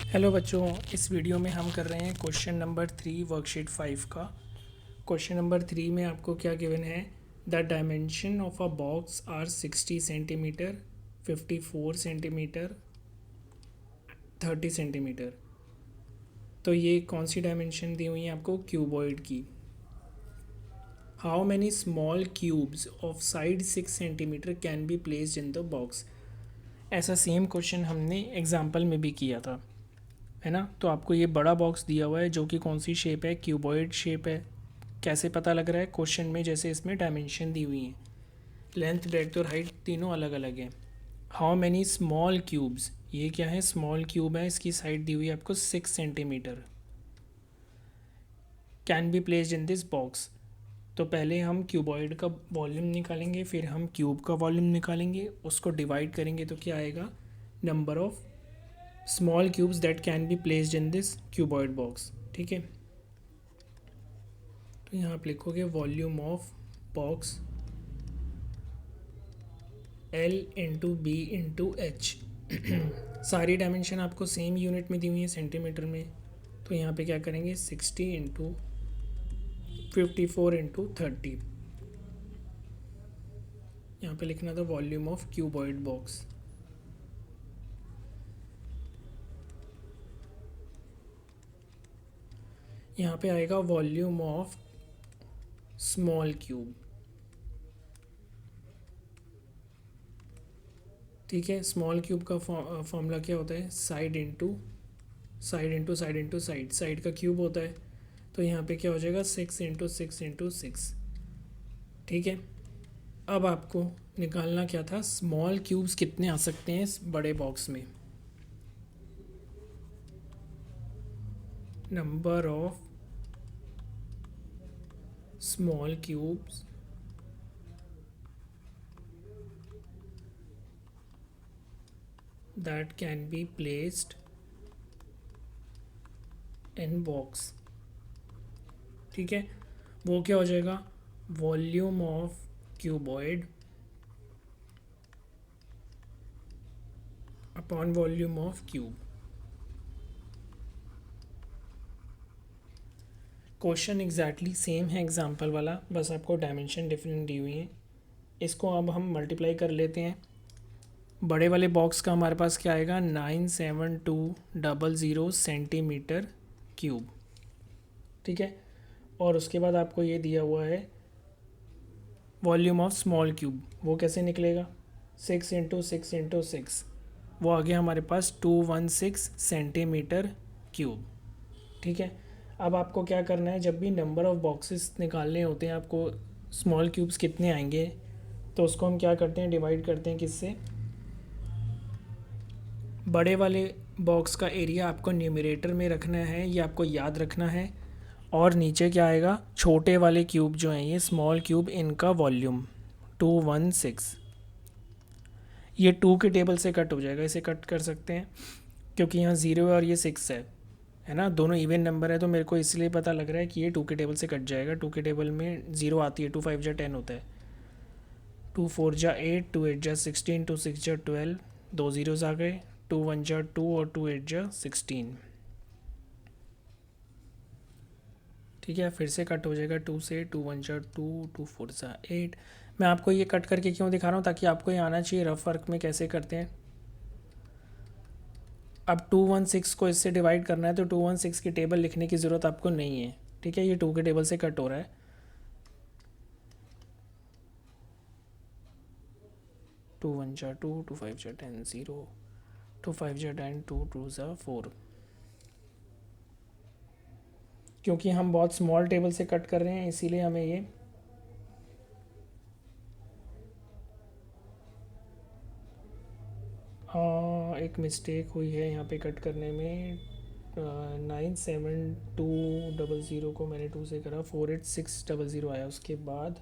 Hello बच्चों, इस video में हम कर रहे हैं क्वेश्चन नंबर 3 वर्कशीट 5 का। क्वेश्चन नंबर 3 में आपको क्या गिवन है? The dimension of a box are 60 centimetre, 54 centimetre, 30 centimetre. तो ये कौन सी डायमेंशन दी हुई है आपको? क्यूबॉइड की। How many small cubes of side 6 centimetre can be placed in the box. ऐसा सेम क्वेश्चन हमने एग्जाम्पल में भी किया था, है ना। तो आपको ये बड़ा बॉक्स दिया हुआ है जो कि कौन सी शेप है? क्यूबॉइड शेप है। कैसे पता लग रहा है? क्वेश्चन में जैसे इसमें डायमेंशन दी हुई है, लेंथ ब्रेड्थ और हाइट तीनों अलग अलग है। हाउ मैनी स्मॉल क्यूब्स, ये क्या है? स्मॉल क्यूब है, इसकी साइड दी हुई है आपको 6 centimetre. Can be placed in this box. तो पहले हम क्यूबॉइड का वॉल्यूम निकालेंगे, फिर हम क्यूब का वॉल्यूम निकालेंगे, उसको डिवाइड करेंगे तो क्या आएगा? Number of small cubes that can be placed in this cuboid box. ठीक है, तो यहाँ आप लिखोगे volume of box L into B into H. सारी डायमेंशन आपको सेम यूनिट में दी हुई है, सेंटीमीटर में। तो यहाँ पे क्या करेंगे? 60 इंटू 54 इंटू 30। यहाँ पे लिखना था वॉल्यूम ऑफ क्यूबॉइड बॉक्स। यहाँ पे आएगा वॉल्यूम ऑफ स्मॉल क्यूब। ठीक है, स्मॉल क्यूब का फॉर्मूला क्या होता है? Side into side into side into side, side का क्यूब होता है। तो यहाँ पे क्या हो जाएगा? 6 इंटू 6 इंटू 6। ठीक है, अब आपको निकालना क्या था? स्मॉल क्यूब्स कितने आ सकते हैं इस बड़े बॉक्स में। Number of small cubes that can be placed in box. ठीक है, वो क्या हो जाएगा? Volume of cuboid upon volume of cube. Question exactly same है एग्जाम्पल वाला, बस आपको डायमेंशन डिफरेंट दी हुई है। इसको अब हम मल्टीप्लाई कर लेते हैं। बड़े वाले बॉक्स का हमारे पास क्या आएगा? 97200 सेंटीमीटर क्यूब। ठीक है, और उसके बाद आपको ये दिया हुआ है वॉल्यूम ऑफ स्मॉल क्यूब। वो कैसे निकलेगा? 6 इंटू 6 इंटू 6, वो आ गया हमारे पास 216 सेंटीमीटर क्यूब। ठीक है, अब आपको क्या करना है? जब भी नंबर ऑफ़ बॉक्सेस निकालने होते हैं आपको, स्मॉल क्यूब्स कितने आएंगे, तो उसको हम क्या करते हैं? डिवाइड करते हैं किससे? बड़े वाले बॉक्स का एरिया आपको न्यूमरेटर में रखना है, ये आपको याद रखना है। और नीचे क्या आएगा? छोटे वाले क्यूब जो हैं, ये स्मॉल क्यूब, इनका वॉल्यूम 216। ये 2 के टेबल से कट हो जाएगा, इसे कट कर सकते हैं क्योंकि यहाँ 0 है और ये 6 है ना। दोनों इवन नंबर है, तो मेरे को इसलिए पता लग रहा है कि ये 2 के टेबल से कट जाएगा। 2 के टेबल में 0 आती है, 2 5 जा 10 होता है, 2 4 जा 8, 2 8 जा 16, 2 6 जा 12, दो ज़ीरोज़ आ गए, 2 1 जा 2 और 2 8 जा 16। ठीक है, फिर से कट हो जाएगा 2 से, 2 1 जा 2, 2 4 जा 8। मैं आपको ये कट करके क्यों दिखा रहा हूँ? ताकि आपको ये आना चाहिए रफ वर्क में कैसे करते हैं। अब 216 को इससे डिवाइड करना है, तो 216 की टेबल लिखने की ज़रूरत आपको नहीं है। ठीक है, ये 2 के टेबल से कट हो रहा है। 2 1 जा 2, 2 5 जा 10, 0, 2 5 जा 10, 2 2 जा 4। क्योंकि हम बहुत स्मॉल टेबल से कट कर रहे हैं, इसीलिए हमें ये एक मिस्टेक हुई है यहाँ पे कट करने में। 97200 को मैंने 2 से करा, 48600 आया। उसके बाद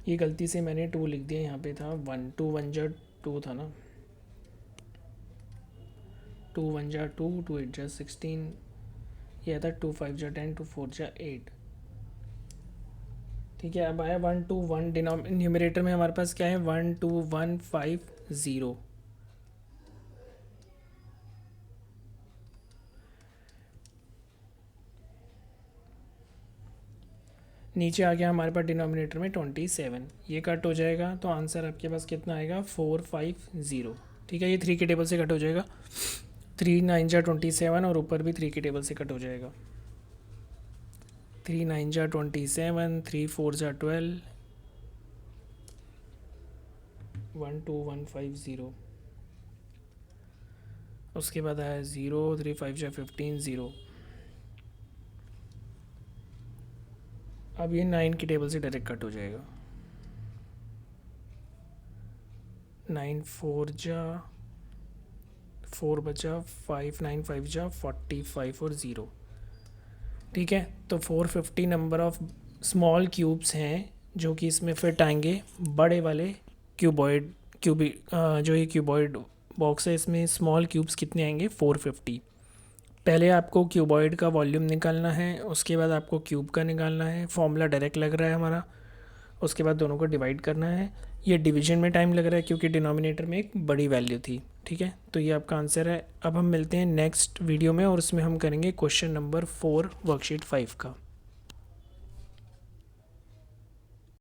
ये गलती से मैंने 2 लिख दिया, यहाँ पे था 1। 2 1 जा 2 था ना, 2 1 जा 2, 2 8 जा 16, यह था 2 5 जा 10, 2 4 जा 8। ठीक है, अब आया 1 2 1, न्यूमरेटर में हमारे पास क्या है 1 2 1 5 0। नीचे आ गया हमारे पास डिनोमिनेटर में 27, ये कट हो जाएगा तो आंसर आपके पास कितना आएगा 450। ठीक है, ये 3 के टेबल से कट हो जाएगा, 3 9 जा 27 और ऊपर भी 3 के टेबल से कट हो जाएगा। 3 9 जा 27, 3 4 जा 12, 1 2 1 5 0। उसके बाद आया 0, 3 5 जा 15 0। अब ये 9 के टेबल से डायरेक्ट कट हो जाएगा। 9 4 जा 4 बचा, 5 9 5 जा 45 और 0। ठीक है, तो 450 नंबर ऑफ स्मॉल क्यूब्स हैं जो कि इसमें फिट आएंगे। बड़े वाले क्यूबॉइड जो ये क्यूबॉइड बॉक्स है इसमें स्मॉल क्यूब्स कितने आएंगे 450। पहले आपको क्यूबॉइड का वॉल्यूम निकालना है, उसके बाद आपको क्यूब का निकालना है। फॉर्मूला डायरेक्ट लग रहा है हमारा, उसके बाद दोनों को डिवाइड करना है। ये डिवीजन में टाइम लग रहा है क्योंकि डिनोमिनेटर में एक बड़ी वैल्यू थी। ठीक है, तो ये आपका आंसर है। अब हम मिलते हैं नेक्स्ट वीडियो में और उसमें हम करेंगे क्वेश्चन नंबर 4 वर्कशीट 5 का।